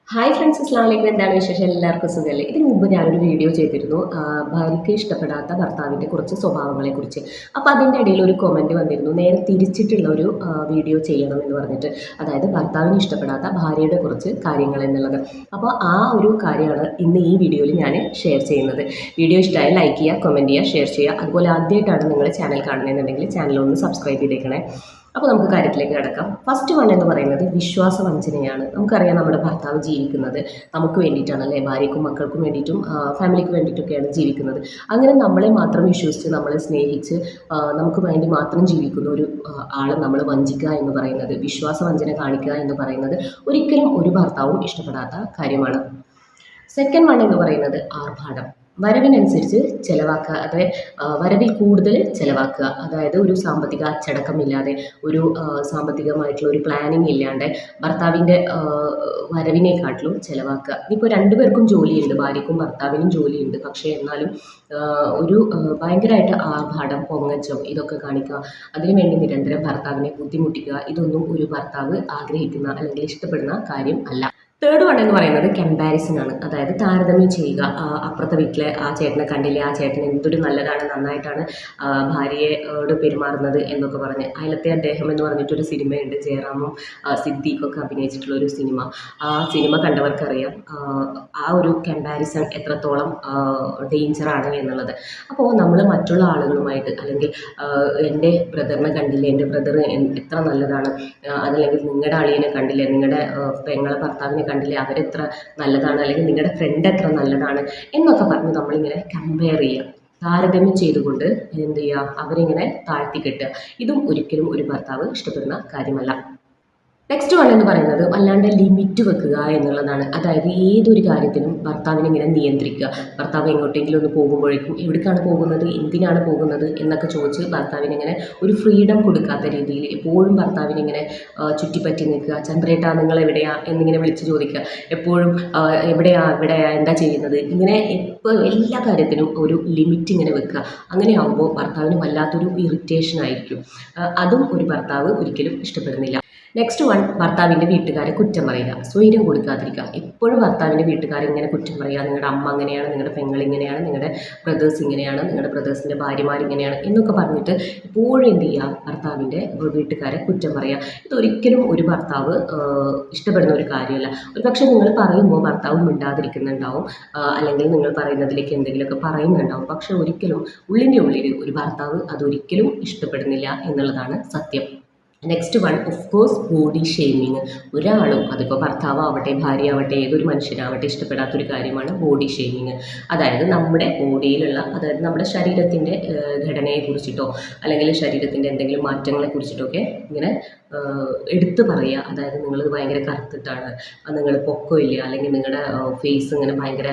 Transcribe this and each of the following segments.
Hi friends, അസ്സലാമു അലൈക്കും. എന്താണ് വിശേഷം? എല്ലാവർക്കും സുഖമല്ലേ? ഇതിന് മുമ്പ് ഞാനൊരു വീഡിയോ ചെയ്തിരുന്നു, ഭാര്യയ്ക്ക് ഇഷ്ടപ്പെടാത്ത ഭർത്താവിൻ്റെ കുറച്ച് സ്വഭാവങ്ങളെക്കുറിച്ച്. അപ്പോൾ അതിൻ്റെ ഇടയിൽ ഒരു കമൻറ്റ് വന്നിരുന്നു, നേരെ തിരിച്ചിട്ടുള്ള ഒരു വീഡിയോ ചെയ്യണം എന്ന് പറഞ്ഞിട്ട്. അതായത് ഭർത്താവിന് ഇഷ്ടപ്പെടാത്ത ഭാര്യയുടെ കുറച്ച് കാര്യങ്ങൾ എന്നുള്ളത്. അപ്പോൾ ആ ഒരു കാര്യമാണ് ഇന്ന് ഈ വീഡിയോയിൽ ഞാൻ ഷെയർ ചെയ്യുന്നത്. വീഡിയോ ഇഷ്ടമായി ലൈക്ക് ചെയ്യുക, കമൻറ്റ് ചെയ്യുക, ഷെയർ ചെയ്യുക. അതുപോലെ ആദ്യമായിട്ടാണ് നിങ്ങൾ ചാനൽ കാണുന്നതെന്നുണ്ടെങ്കിൽ ചാനൽ ഒന്ന് സബ്സ്ക്രൈബ് ചെയ്തേക്കണേ. അപ്പോൾ നമുക്ക് കാര്യത്തിലേക്ക് കിടക്കാം. ഫസ്റ്റ് വൺ എന്ന് പറയുന്നത് വിശ്വാസവഞ്ചനയാണ്. നമുക്കറിയാം, നമ്മുടെ ഭർത്താവ് ജീവിക്കുന്നത് നമുക്ക് വേണ്ടിയിട്ടാണ്, അല്ലേ? ഭാര്യയ്ക്കും മക്കൾക്കും വേണ്ടിയിട്ടും ഫാമിലിക്ക് വേണ്ടിയിട്ടൊക്കെയാണ് ജീവിക്കുന്നത്. അങ്ങനെ നമ്മളെ മാത്രം വിശ്വസിച്ച്, നമ്മളെ സ്നേഹിച്ച്, നമുക്ക് വേണ്ടി മാത്രം ജീവിക്കുന്ന ഒരു ആളെ നമ്മൾ വഞ്ചിക്കുക എന്ന് പറയുന്നത്, വിശ്വാസവഞ്ചന കാണിക്കുക എന്ന് പറയുന്നത് ഒരിക്കലും ഒരു ഭർത്താവും ഇഷ്ടപ്പെടാത്ത കാര്യമാണ്. സെക്കൻഡ് വൺ എന്ന് പറയുന്നത് ആർഭാടം. വരവിനനുസരിച്ച് ചിലവാക്കുക, അതായത് വരവിൽ കൂടുതൽ ചിലവാക്കുക. അതായത് ഒരു സാമ്പത്തിക അച്ചടക്കമില്ലാതെ, ഒരു സാമ്പത്തികമായിട്ടുള്ള ഒരു പ്ലാനിങ് ഇല്ലാണ്ട് ഭർത്താവിൻ്റെ വരവിനെക്കാട്ടിലും ചിലവാക്കുക. ഇനിയിപ്പോൾ രണ്ടുപേർക്കും ജോലിയുണ്ട്, ഭാര്യയ്ക്കും ഭർത്താവിനും ജോലിയുണ്ട്. പക്ഷേ എന്നാലും ഒരു ഭയങ്കരമായിട്ട് ആർഭാടം, പൊങ്ങച്ചം ഇതൊക്കെ കാണിക്കുക, അതിനുവേണ്ടി നിരന്തരം ഭർത്താവിനെ ബുദ്ധിമുട്ടിക്കുക, ഇതൊന്നും ഒരു ഭർത്താവ് ആഗ്രഹിക്കുന്ന അല്ലെങ്കിൽ ഇഷ്ടപ്പെടുന്ന കാര്യം അല്ല. തേർഡ് വൺ എന്ന് പറയുന്നത് കമ്പാരിസൺ ആണ്. അതായത് താരതമ്യം ചെയ്യുക. അപ്പുറത്തെ വീട്ടിലെ ആ ചേട്ടനെ കണ്ടില്ലേ, ആ ചേട്ടൻ എന്തൊരു നല്ലതാണ്, നന്നായിട്ടാണ് ഭാര്യയോട് പെരുമാറുന്നത് എന്നൊക്കെ പറഞ്ഞ്. അയലത്തെ അദ്ദേഹം എന്ന് പറഞ്ഞിട്ടൊരു സിനിമയുണ്ട്, ജയറാമും സിദ്ദീഖൊക്കെ അഭിനയിച്ചിട്ടുള്ള ഒരു സിനിമ. ആ സിനിമ കണ്ടവർക്കറിയാം ആ ഒരു കമ്പാരിസൺ എത്രത്തോളം ഡേഞ്ചറാണ് എന്നുള്ളത്. അപ്പോൾ നമ്മൾ മറ്റുള്ള ആളുകളുമായിട്ട്, അല്ലെങ്കിൽ എൻ്റെ ബ്രദറിനെ കണ്ടില്ലേ, എൻ്റെ ബ്രദർ എത്ര നല്ലതാണ്, അതല്ലെങ്കിൽ നിങ്ങളുടെ അളിയനെ കണ്ടില്ലേ, നിങ്ങളുടെ പെങ്ങളെ ഭർത്താവിനെ കണ്ടില്ലേ, അവരെത്ര നല്ലതാണ്, അല്ലെങ്കിൽ നിങ്ങളുടെ ഫ്രണ്ട് എത്ര നല്ലതാണ് എന്നൊക്കെ പറഞ്ഞ് നമ്മളിങ്ങനെ കമ്പയർ ചെയ്യുക, താരതമ്യം ചെയ്തുകൊണ്ട് എന്ത് ചെയ്യുക, അവരിങ്ങനെ താഴ്ത്തിക്കെട്ടുക. ഇതും ഒരിക്കലും ഒരു ഭർത്താവ് ഇഷ്ടപ്പെടുന്ന കാര്യമല്ല. നെക്സ്റ്റ് വൺ എന്ന് പറയുന്നത് വല്ലാണ്ട് ലിമിറ്റ് വെക്കുക എന്നുള്ളതാണ്. അതായത് ഏതൊരു കാര്യത്തിനും ഭർത്താവിനെ ഇങ്ങനെ നിയന്ത്രിക്കുക. ഭർത്താവ് എങ്ങോട്ടെങ്കിലും ഒന്ന് പോകുമ്പോഴേക്കും എവിടേക്കാണ് പോകുന്നത്, എന്തിനാണ് പോകുന്നത് എന്നൊക്കെ ചോദിച്ച് ഭർത്താവിന് ഇങ്ങനെ ഒരു ഫ്രീഡം കൊടുക്കാത്ത രീതിയിൽ എപ്പോഴും ഭർത്താവിനെ ഇങ്ങനെ ചുറ്റിപ്പറ്റി നിൽക്കുക. ചന്ദ്രേട്ടാ നിങ്ങൾ എവിടെയാ എന്നിങ്ങനെ വിളിച്ച് ചോദിക്കുക. എപ്പോഴും എവിടെയാ എവിടെയാ എന്താ ചെയ്യുന്നത്, ഇങ്ങനെ എപ്പോൾ എല്ലാ കാര്യത്തിനും ഒരു ലിമിറ്റ് ഇങ്ങനെ വെക്കുക. അങ്ങനെയാകുമ്പോൾ ഭർത്താവിന് വല്ലാത്തൊരു ഇറിറ്റേഷൻ ആയിരിക്കും. അതും ഒരു ഭർത്താവ് ഒരിക്കലും ഇഷ്ടപ്പെടുന്നില്ല. നെക്സ്റ്റ് വൺ, ഭർത്താവിൻ്റെ വീട്ടുകാരെ കുറ്റം പറയുക, സ്വൈര്യം കൊടുക്കാതിരിക്കുക. എപ്പോഴും ഭർത്താവിൻ്റെ വീട്ടുകാരെ ഇങ്ങനെ കുറ്റം പറയുക. നിങ്ങളുടെ അമ്മ അങ്ങനെയാണ്, നിങ്ങളുടെ പെങ്ങൾ ഇങ്ങനെയാണ്, നിങ്ങളുടെ ബ്രദേഴ്സ് ഇങ്ങനെയാണ്, നിങ്ങളുടെ ബ്രദേഴ്സിൻ്റെ ഭാര്യമാർ ഇങ്ങനെയാണ് എന്നൊക്കെ പറഞ്ഞിട്ട് എപ്പോഴും എന്ത് ചെയ്യുക, ഭർത്താവിൻ്റെ വീട്ടുകാരെ കുറ്റം പറയുക. ഇതൊരിക്കലും ഒരു ഭർത്താവ് ഇഷ്ടപ്പെടുന്ന ഒരു കാര്യമല്ല. ഒരു പക്ഷേ നിങ്ങൾ പറയുമ്പോൾ ഭർത്താവ് മിണ്ടാതിരിക്കുന്നുണ്ടാവും, അല്ലെങ്കിൽ നിങ്ങൾ പറയുന്നതിലേക്ക് എന്തെങ്കിലുമൊക്കെ പറയുന്നുണ്ടാവും. പക്ഷെ ഒരിക്കലും ഉള്ളിൻ്റെ ഉള്ളിൽ ഒരു ഭർത്താവ് അതൊരിക്കലും ഇഷ്ടപ്പെടുന്നില്ല എന്നുള്ളതാണ് സത്യം. Next one, of course body shaming. ഒരാളും, അതിപ്പോൾ ഭർത്താവാവട്ടെ ഭാര്യ ആവട്ടെ ഏതൊരു മനുഷ്യനാവട്ടെ, ഇഷ്ടപ്പെടാത്തൊരു കാര്യമാണ് ബോഡി ഷെയ്മിങ്. അതായത് നമ്മുടെ ബോഡിയിലുള്ള, അതായത് നമ്മുടെ ശരീരത്തിൻ്റെ ഘടനയെക്കുറിച്ചിട്ടോ അല്ലെങ്കിൽ ശരീരത്തിൻ്റെ എന്തെങ്കിലും മാറ്റങ്ങളെ കുറിച്ചിട്ടൊക്കെ ഇങ്ങനെ എടുത്തു പറയുക. അതായത് നിങ്ങൾ ഭയങ്കര കറുത്തിട്ടാണ്, നിങ്ങൾ പൊക്കമില്ല, അല്ലെങ്കിൽ നിങ്ങളുടെ ഫേസ് ഇങ്ങനെ ഭയങ്കര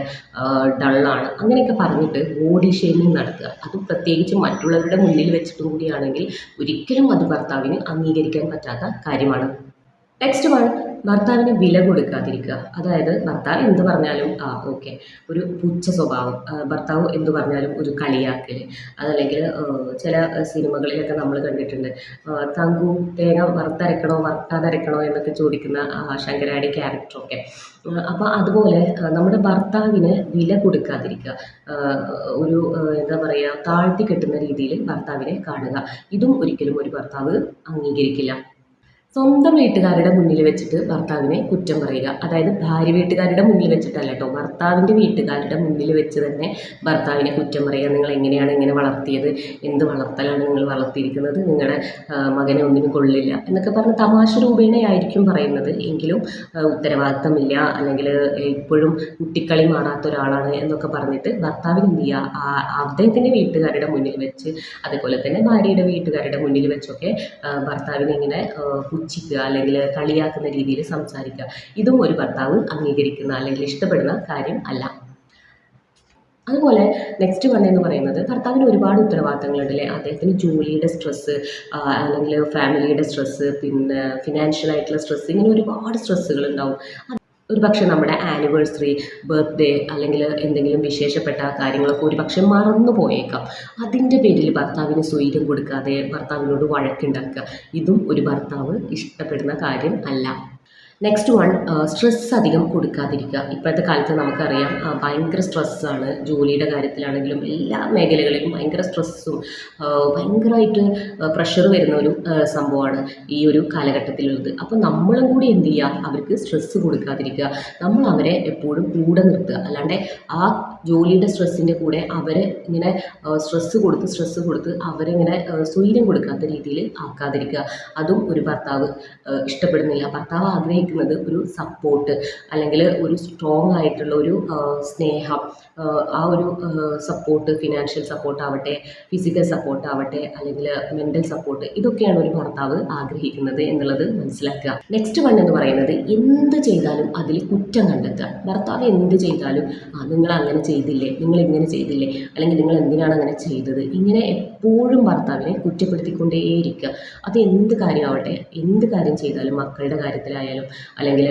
ഡള്ളാണ്, അങ്ങനെയൊക്കെ പറഞ്ഞിട്ട് ബോഡി ഷെയ്മിങ് നടത്തുക. അത് പ്രത്യേകിച്ച് മറ്റുള്ളവരുടെ മുന്നിൽ വെച്ചിട്ടും കൂടിയാണെങ്കിൽ ഒരിക്കലും അത് ഭർത്താവിന് അംഗീകരിക്കാൻ പറ്റാത്ത കാര്യമാണ്. നെക്സ്റ്റ് വൺ, ഭർത്താവിന് വില കൊടുക്കാതിരിക്കുക. അതായത് ഭർത്താവ് എന്ത് പറഞ്ഞാലും ഓക്കെ, ഒരു പുച്ഛ സ്വഭാവം. ഭർത്താവ് എന്ത് പറഞ്ഞാലും ഒരു കളിയാക്കൽ. അതല്ലെങ്കിൽ ചില സിനിമകളിലൊക്കെ നമ്മൾ കണ്ടിട്ടുണ്ട്, തങ്കു തേങ്ങ വറുത്തരക്കണോ വറുക്കാതരക്കണോ എന്നൊക്കെ ചോദിക്കുന്ന ശങ്കരാടി ക്യാരക്ടറൊക്കെ. അപ്പോൾ അതുപോലെ നമ്മുടെ ഭർത്താവിന് വില കൊടുക്കാതിരിക്കുക, ഒരു എന്താ പറയുക, താഴ്ത്തി കെട്ടുന്ന രീതിയിൽ ഭർത്താവിനെ കാണുക. ഇതും ഒരിക്കലും ഒരു ഭർത്താവ് അംഗീകരിക്കില്ല. സ്വന്തം വീട്ടുകാരുടെ മുന്നിൽ വെച്ചിട്ട് ഭർത്താവിനെ കുറ്റം പറയുക. അതായത് ഭാര്യ വീട്ടുകാരുടെ മുന്നിൽ വെച്ചിട്ടല്ല കേട്ടോ, ഭർത്താവിൻ്റെ വീട്ടുകാരുടെ മുന്നിൽ വെച്ച് തന്നെ ഭർത്താവിനെ കുറ്റം പറയുക. നിങ്ങൾ എങ്ങനെയാണ് ഇങ്ങനെ വളർത്തിയത്, എന്ത് വളർത്തലാണ് നിങ്ങൾ വളർത്തിയിരിക്കുന്നത്, നിങ്ങളുടെ മകനെ ഒന്നിനും കൊള്ളില്ല എന്നൊക്കെ പറഞ്ഞ് തമാശ രൂപേണയായിരിക്കും പറയുന്നത്. എങ്കിലും ഉത്തരവാദിത്തമില്ല, അല്ലെങ്കിൽ ഇപ്പോഴും കുട്ടിക്കളി മാറാത്ത ഒരാളാണ് എന്നൊക്കെ പറഞ്ഞിട്ട് ഭർത്താവിന് എന്ത് ചെയ്യുക, അദ്ദേഹത്തിൻ്റെ വീട്ടുകാരുടെ മുന്നിൽ വെച്ച്, അതുപോലെ തന്നെ ഭാര്യയുടെ വീട്ടുകാരുടെ മുന്നിൽ വെച്ചൊക്കെ ഭർത്താവിനെ ഇങ്ങനെ പുച്ഛിക്കുക അല്ലെങ്കിൽ കളിയാക്കുന്ന രീതിയിൽ സംസാരിക്കുക. ഇതും ഒരു ഭർത്താവ് അംഗീകരിക്കുന്ന അല്ലെങ്കിൽ ഇഷ്ടപ്പെടുന്ന കാര്യം അല്ല. അതുപോലെ നെക്സ്റ്റ് വൺ എന്ന് പറയുന്നത്, ഭർത്താവിന് ഒരുപാട് ഉത്തരവാദിത്തങ്ങളുണ്ട്, അല്ലേ? അദ്ദേഹത്തിന് ജോലിയുടെ സ്ട്രെസ്സ്, അല്ലെങ്കിൽ ഫാമിലിയുടെ സ്ട്രെസ്സ്, പിന്നെ ഫിനാൻഷ്യലായിട്ടുള്ള സ്ട്രെസ്സ്, ഇങ്ങനെ ഒരുപാട് സ്ട്രെസ്സുകൾ ഉണ്ടാവും. ഒരു പക്ഷേ നമ്മുടെ ആനിവേഴ്സറി, ബർത്ത്ഡേ അല്ലെങ്കിൽ എന്തെങ്കിലും വിശേഷപ്പെട്ട കാര്യങ്ങളൊക്കെ ഒരു പക്ഷേ മറന്നു പോയേക്കാം. അതിൻ്റെ പേരിൽ ഭർത്താവിന് സ്വൈര്യം കൊടുക്കാതെ ഭർത്താവിനോട് വഴക്കുണ്ടാക്കുക, ഇതും ഒരു ഭർത്താവ് ഇഷ്ടപ്പെടുന്ന കാര്യം അല്ല. നെക്സ്റ്റ് വൺ, സ്ട്രെസ് അധികം കൊടുക്കാതിരിക്കുക. ഇപ്പോഴത്തെ കാലത്ത് നമുക്കറിയാം ഭയങ്കര സ്ട്രെസ്സാണ്. ജോലിയുടെ കാര്യത്തിലാണെങ്കിലും എല്ലാ മേഖലകളിലും ഭയങ്കര സ്ട്രെസ്സും ഭയങ്കരമായിട്ട് പ്രഷർ വരുന്ന ഒരു സംഭവമാണ് ഈ ഒരു കാലഘട്ടത്തിലുള്ളത്. അപ്പോൾ നമ്മളും കൂടി എന്ത് ചെയ്യുക, അവർക്ക് സ്ട്രെസ്സ് കൊടുക്കാതിരിക്കുക. നമ്മൾ അവരെ എപ്പോഴും കൂടെ നിർത്തുക. അല്ലാണ്ട് ആ ജോലിയുടെ സ്ട്രെസ്സിൻ്റെ കൂടെ അവരെ ഇങ്ങനെ സ്ട്രെസ്സ് കൊടുത്ത് അവരിങ്ങനെ സ്വൈര്യം കൊടുക്കാത്ത രീതിയിൽ ആക്കാതിരിക്കുക. അതും ഒരു ഭർത്താവ് ഇഷ്ടപ്പെടുന്നില്ല. ഭർത്താവ് ആഗ്രഹിക്കുന്നത് ഒരു സപ്പോർട്ട്, അല്ലെങ്കിൽ ഒരു സ്ട്രോങ് ആയിട്ടുള്ള ഒരു സ്നേഹം, ആ ഒരു സപ്പോർട്ട്, ഫിനാൻഷ്യൽ സപ്പോർട്ട് ആവട്ടെ, ഫിസിക്കൽ സപ്പോർട്ട് ആവട്ടെ, അല്ലെങ്കിൽ മെൻ്റൽ സപ്പോർട്ട്, ഇതൊക്കെയാണ് ഒരു ഭർത്താവ് ആഗ്രഹിക്കുന്നത് എന്നുള്ളത് മനസ്സിലാക്കുക. നെക്സ്റ്റ് വൺ എന്ന് പറയുന്നത്, എന്ത് ചെയ്താലും അതിൽ കുറ്റം കണ്ടെത്തുക. ഭർത്താവ് എന്ത് ചെയ്താലും നിങ്ങൾ അങ്ങനെ ചെയ്തില്ലേ, നിങ്ങൾ ഇങ്ങനെ ചെയ്തില്ലേ, അല്ലെങ്കിൽ നിങ്ങൾ എന്തിനാണ് അങ്ങനെ ചെയ്തത്, ഇങ്ങനെ എപ്പോഴും ഭർത്താവിനെ കുറ്റപ്പെടുത്തിക്കൊണ്ടേയിരിക്കുക. അത് എന്ത് കാര്യമാവട്ടെ, എന്ത് കാര്യം ചെയ്താലും, മക്കളുടെ കാര്യത്തിലായാലും അല്ലെങ്കിൽ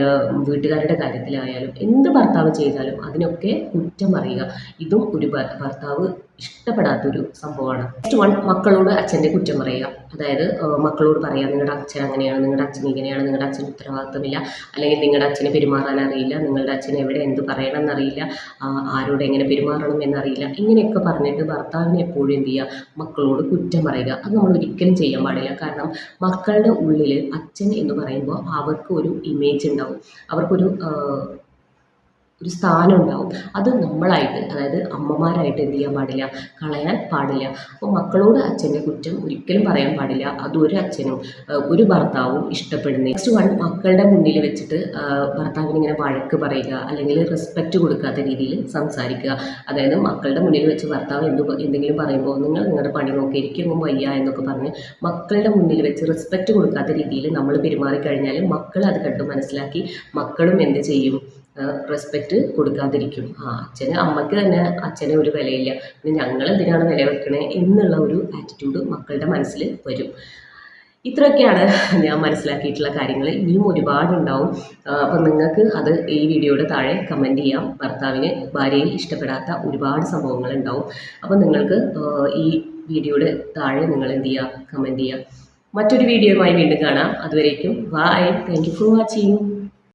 വീട്ടുകാരുടെ കാര്യത്തിലായാലും, എന്ത് ഭർത്താവ് ചെയ്താലും അതിനൊക്കെ കുറ്റം പറയുക. ഇതും ഒരു ഭർത്താവ് ഇഷ്ടപ്പെടാത്തൊരു സംഭവമാണ്. നെക്സ്റ്റ് വൺ, മക്കളോട് അച്ഛൻ്റെ കുറ്റം പറയുക. അതായത് മക്കളോട് പറയാം, നിങ്ങളുടെ അച്ഛൻ അങ്ങനെയാണ്, നിങ്ങളുടെ അച്ഛൻ ഇങ്ങനെയാണ്, നിങ്ങളുടെ അച്ഛൻ ഉത്തരവാദിത്തമില്ല, അല്ലെങ്കിൽ നിങ്ങളുടെ അച്ഛനെ പെരുമാറാൻ അറിയില്ല, നിങ്ങളുടെ അച്ഛൻ എവിടെ എന്ത് പറയണം എന്നറിയില്ല, ആരോട് എങ്ങനെ പെരുമാറണം എന്നറിയില്ല. ഇങ്ങനെയൊക്കെ പറഞ്ഞിട്ട് ഭർത്താവിനെ എപ്പോഴും എന്ത് ചെയ്യുക, മക്കളോട് കുറ്റം പറയുക. അത് നമ്മൾ ഒരിക്കലും ചെയ്യാൻ പാടില്ല. കാരണം മക്കളുടെ ഉള്ളിൽ അച്ഛൻ എന്ന് പറയുമ്പോൾ അവർക്ക് ഒരു ഇമേജ് ഉണ്ടാവും, അവർക്കൊരു സ്ഥാനം ഉണ്ടാവും. അത് നമ്മളായിട്ട്, അതായത് അമ്മമാരായിട്ട് എന്ത് ചെയ്യാൻ പാടില്ല, കളയാൻ പാടില്ല. അപ്പോൾ മക്കളോട് അച്ഛൻ്റെ കുറ്റം ഒരിക്കലും പറയാൻ പാടില്ല. അതൊരു അച്ഛനും ഒരു ഭർത്താവും ഇഷ്ടപ്പെടുന്നത്. നെക്സ്റ്റ് വൺ, മക്കളുടെ മുന്നിൽ വെച്ചിട്ട് ഭർത്താവിന് ഇങ്ങനെ വഴക്ക് പറയുക, അല്ലെങ്കിൽ റെസ്പെക്റ്റ് കൊടുക്കാത്ത രീതിയിൽ സംസാരിക്കുക. അതായത് മക്കളുടെ മുന്നിൽ വെച്ച് ഭർത്താവ് എന്തെങ്കിലും പറയുമ്പോൾ, നിങ്ങളുടെ പണി നോക്കി, എനിക്കൊന്നും വയ്യ എന്നൊക്കെ പറഞ്ഞ് മക്കളുടെ മുന്നിൽ വെച്ച് റെസ്പെക്റ്റ് കൊടുക്കാത്ത രീതിയിൽ നമ്മൾ പെരുമാറിക്കഴിഞ്ഞാൽ മക്കൾ അത് കണ്ട് മനസ്സിലാക്കി മക്കളും എന്ത് ചെയ്യും, റെസ്പെക്റ്റ് കൊടുക്കാതിരിക്കും. അമ്മയ്ക്ക് തന്നെ അച്ഛന് ഒരു വിലയില്ല, പിന്നെ ഞങ്ങൾ എന്തിനാണ് വില വെക്കണേ എന്നുള്ള ഒരു ആറ്റിറ്റ്യൂഡ് മക്കളുടെ മനസ്സിൽ വരും. ഇത്രയൊക്കെയാണ് ഞാൻ മനസ്സിലാക്കിയിട്ടുള്ള കാര്യങ്ങൾ. ഇനിയും ഒരുപാടുണ്ടാവും. അപ്പം നിങ്ങൾക്ക് അത് ഈ വീഡിയോയുടെ താഴെ കമൻറ്റ് ചെയ്യാം. ഭർത്താവിന് ഭാര്യയിൽ ഇഷ്ടപ്പെടാത്ത ഒരുപാട് സംഭവങ്ങൾ ഉണ്ടാവും. അപ്പം നിങ്ങൾക്ക് ഈ വീഡിയോയുടെ താഴെ നിങ്ങൾ എന്ത് ചെയ്യുക, കമൻറ്റ് ചെയ്യുക. മറ്റൊരു വീഡിയോയുമായി വീണ്ടും കാണാം. അതുവരേക്കും by. Thank you for watching.